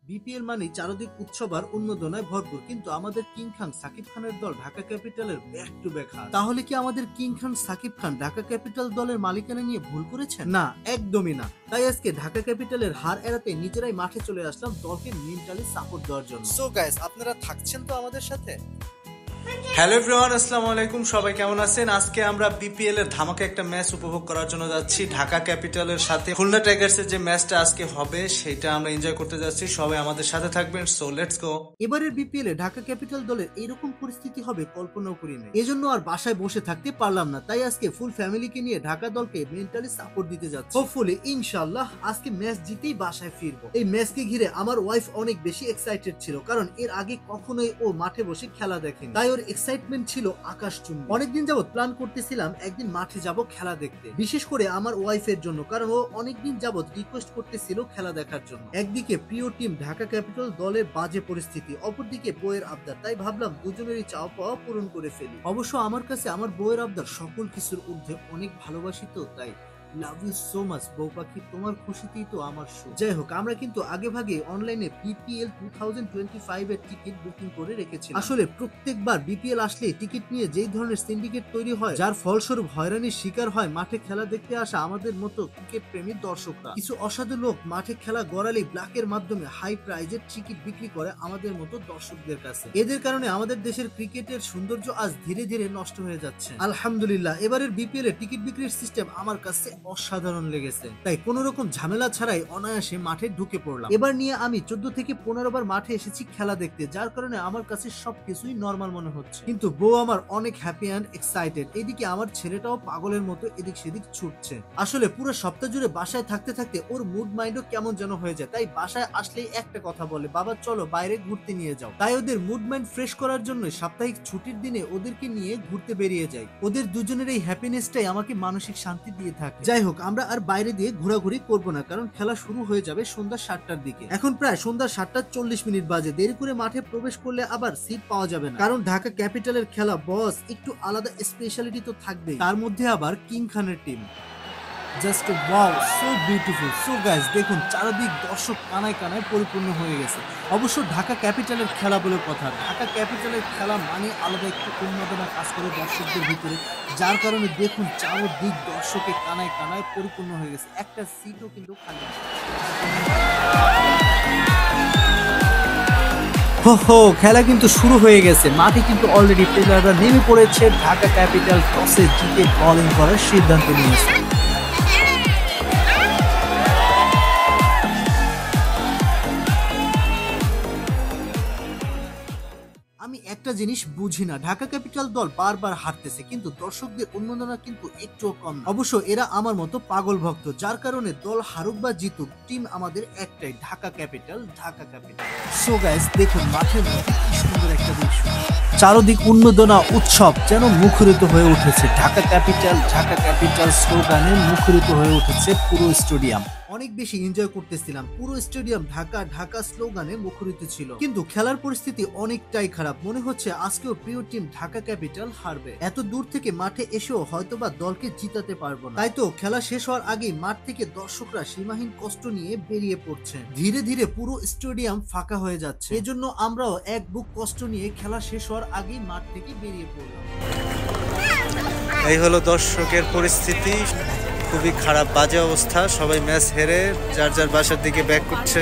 BPL মানে চারদিক উৎসব আর উন্মাদনায় ভরপুর, কিন্তু আমাদের কিং খান সাকিব খানের দল ঢাকা ক্যাপিটালের ব্যাক টু ব্যাক হার। তাহলে কি আমাদের কিং খান সাকিব খান ঢাকা ক্যাপিটাল দলের মালিকানা নিয়ে ভুল করেছেন? না, একদমই না। তাই আজকে ঢাকা ক্যাপিটালের হার এড়াতে নিজেরাই মাঠে চলে আসলাম দলকে মেন্টালি সাপোর্ট দেওয়ার জন্য। সো গাইস, আপনারা থাকছেন তো আমাদের সাথে? হ্যালো এভরিওয়ান, আসসালামু আলাইকুম। সবাই কেমন আছেন? আজকে আমরা বিপিএল এর ধামাকা একটা ম্যাচ উপভোগ করার জন্য যাচ্ছি ঢাকা ক্যাপিটালের সাথে। খুলনা টাইগার্স এর যে ম্যাচটা আজকে হবে সেটা আমরা এনজয় করতে যাচ্ছি। সবাই আমাদের সাথে থাকবেন। So let's go. এবারের বিপিএল এ ঢাকা ক্যাপিটাল দলের এইরকম পরিস্থিতি হবে কল্পনাও করিনি। এজন্য আর বাসায় বসে থাকতে পারলাম না, তাই আজকে ফুল ফ্যামিলিকে নিয়ে ঢাকা দলকে মেন্টালি সাপোর্ট দিতে যাচ্ছি। হোপফুলি ইনশাআল্লাহ আজকে ম্যাচ জিতেই বাসায় ফিরবো। এই ম্যাচকে ঘিরে আমার ওয়াইফ অনেক বেশি এক্সাইটেড ছিল, কারণ এর আগে কখনোই ও মাঠে বসে খেলা দেখেনি। তাই ওর এক্সাইটমেন্ট ছিল আকাশচুম্বী। অনেকদিন যাবত প্ল্যান করতেছিলাম একদিন মাঠে যাব খেলা দেখতে, বিশেষ করে আমার ওয়াইফের জন্য, কারণ ও অনেকদিন যাবত রিকোয়েস্ট করতেছিল খেলা দেখার জন্য। একদিকে প্রিয় টিম ঢাকা ক্যাপিটাল দলের বাজে পরিস্থিতি, অপরদিকে বইয়ের আবদার, তাই ভাবলাম দুজনেরই চাওয়া পাওয়া পূরণ করে ফেলি। অবশ্য আমার কাছে আমার বইয়ের আবদার সকল কিছুর ঊর্ধ্বে অনেক ভালোবাসি, তো তাই লাভ ইউ সো মাচ বউ পাখি, তোমার খুশিতেই তো আমার সুখ। যাই হোক, আমরা কিন্তু আগে ভাগে অনলাইনে বিপিএল 2025 এর টিকিট বুকিং করে রেখেছি। আসলে প্রত্যেকবার বিপিএল আসলে টিকিট নিয়ে যেই ধরনের সিন্ডিকেট তৈরি হয়, যার ফলস্বরূপ হয়রানির শিকার হয় মাঠে খেলা দেখতে আসা আমাদের মতো ক্রিকেট প্রেমী দর্শকরা। কিছু অসাধু লোক মাঠে খেলা গড়ালে ব্ল্যাকের মাধ্যমে হাই প্রাইজের টিকিট বিক্রি করে আমাদের মতো দর্শকদের কাছে। এদের কারণে আমাদের দেশের ক্রিকেটের সৌন্দর্য আজ ধীরে ধীরে নষ্ট হয়ে যাচ্ছে। আলহামদুলিল্লাহ, এবারের বিপিএল এর টিকিট বিক্রির সিস্টেম আমার কাছে অসাধারণ লেগেছে, তাই কোন রকম ঝামেলা ছাড়াই অনায়াসে মাঠে ঢুকে পড়লাম। এবার নিয়ে আমি 14 থেকে 15 বার মাঠে এসেছি খেলা দেখতে, যার কারণে আমার কাছে সবকিছুই নরমাল মনে হচ্ছে। কিন্তু বউ আমার অনেক হ্যাপি অ্যান্ড এক্সাইটেড। এদিকে আমার ছেলেটাও পাগলের মতো এদিক সেদিক ছুটছে। আসলে পুরো সপ্তাহ জুড়ে বাসায় থাকতে থাকতে ওর মুড মাইন্ডও কেমন যেন হয়ে যায়, তাই বাসায় আসলেই একটা কথা বলে, বাবা চলো বাইরে ঘুরতে নিয়ে যাও। তাই ওদের মুড মাইন্ড ফ্রেশ করার জন্য সাপ্তাহিক ছুটির দিনে ওদেরকে নিয়ে ঘুরতে বেরিয়ে যাই। ওদের দুজনের এই হ্যাপিনেসটাই আমাকে মানসিক শান্তি দিয়ে থাকে। যাই হোক, আমরা আর বাইরে দিয়ে ঘোরাঘুরি করবো না, কারণ খেলা শুরু হয়ে যাবে সন্ধ্যা 7টার দিকে। এখন প্রায় সন্ধ্যা 7:40 বাজে। দেরি করে মাঠে প্রবেশ করলে আবার সিট পাওয়া যাবে না, কারণ ঢাকা ক্যাপিটালের খেলা বস, একটু আলাদা স্পেশালিটি তো থাকবেই। তার মধ্যে আবার কিং খানের team. Just wow, so beautiful. So guys, দেখুন চারদিক দর্শক কানায় কানায় পরিপূর্ণ হয়ে গেছে। অবশ্য ঢাকা ক্যাপিটালের খেলা বলে কথা, ঢাকা ক্যাপিটালের খেলা মানে আলাদা একটু উন্মাদনা কাজ করে দর্শকদের ভিতরে, যার কারণে দেখুন চারদিক দর্শকে কানায় কানায় পরিপূর্ণ হয়ে গেছে, একটা সিটও কিন্তু খালি। হো, খেলা কিন্তু শুরু হয়ে গেছে। মাঠে কিন্তু অলরেডি প্লেয়াররা নেমে পড়েছে। ঢাকা ক্যাপিটাল টসে জিতে বোলিং করার সিদ্ধান্ত নিয়েছে। আমি একটা জিনিস বুঝি না, ঢাকা ক্যাপিটাল দল বারবার হারতেছে, কিন্তু দর্শকদের উন্মাদনা কিন্তু একটুও কম না। অবশ্য এরা আমার মতো পাগল ভক্ত, যার কারণে দল হারুক বা জিতুক, টিম আমাদের একটাই, Dhaka capital, Dhaka capital. So guys, দেখুন মাঠের মধ্যে কি সুন্দর একটা দৃশ্য, চারদিক উন্মাদনা উৎসব যেন মুখরিত হয়ে উঠেছে। ঢাকা ক্যাপিটাল স্লোগানে মুখরিত হয়ে উঠেছে পুরো স্টেডিয়াম। অনেক বেশি এনজয় করতেছিলাম, পুরো স্টেডিয়াম ঢাকা স্লোগানে মুখরিত ছিল। কিন্তু খেলার পরিস্থিতি অনেকটাই খারাপ, মনে হচ্ছে আজকেও প্রিয় টিম ঢাকা ক্যাপিটাল হারবে। এত দূর থেকে মাঠে এসেও হয়তোবা দলকে জিতাতে পারবো না। তাই তো খেলা শেষ হওয়ার আগেই মাঠ থেকে দর্শকরা সীমাহীন কষ্ট নিয়ে বেরিয়ে পড়ছে। ধীরে ধীরে পুরো স্টেডিয়াম ফাঁকা হয়ে যাচ্ছে, এজন্য আমরাও এক বুক কষ্ট নিয়ে খেলা শেষ হওয়ার আগেই মাঠ থেকে বেরিয়ে পড়লাম। এই হলো দর্শকের পরিস্থিতি, খুবই খারাপ, বাজে অবস্থা। সবাই ম্যাচ হেরে যার যার বাসার দিকে ব্যাক করছে।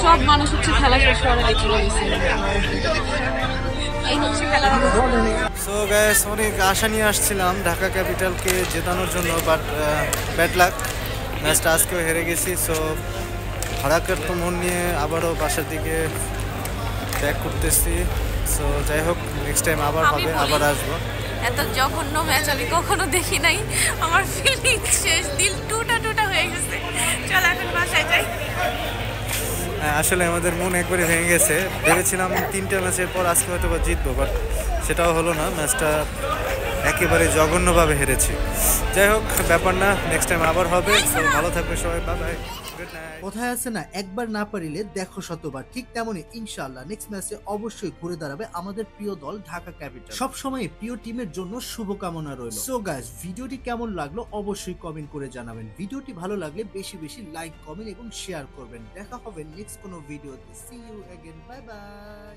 সব মানুষ হচ্ছে খেলা শেষ হওয়ার আগে চলে গেছে। সো গাইস, অনেক আশা নিয়ে আসছিলাম ঢাকা ক্যাপিটালকে জেতানোর জন্য, বাট ব্যাড লাক, ম্যাচটা আজকেও হেরে গেছি। সো হারাকের তো মন নিয়ে আবারও বাসার দিকে ব্যাক করতেছি। সো যাই হোক, নেক্সট টাইম আবার হবে, আবার আসবো। এত জঘন্য ম্যাচ আমি কখনো দেখি নাই, আমার ফিলিং শেষ, দিল টুটা হয়ে গেছে। চল এখন বাসায় যাই। আসলে আমাদের মন একবারে ভেঙে গেছে। ভেবেছিলাম 3টা ম্যাচের পর আজকে হয়তো বা জিতবো, বাট সেটাও হলো না। ম্যাচটা একেবারে জঘন্যভাবে হেরেছি। যাই হোক, ব্যাপার না, নেক্সট টাইম আবার হবে। তো ভালো থাকবে সবাই, বাই বাই, গুড নাইট। কথায় আছে না, একবার না পারিলে দেখো শতবার, ঠিক তেমনই ইনশাআল্লাহ নেক্সট ম্যাচে অবশ্যই ঘুরে দাঁড়াবে আমাদের প্রিয় দল ঢাকা ক্যাপিটাল। সব সময় প্রিয় টিমের জন্য শুভকামনা রইল। সো গাইস, ভিডিওটি কেমন লাগলো অবশ্যই কমেন্ট করে জানাবেন। ভিডিওটি ভালো লাগলে বেশি বেশি লাইক, কমেন্ট এবং শেয়ার করবেন। দেখা হবে নেক্সট কোনো ভিডিওতে। See you again, bye by.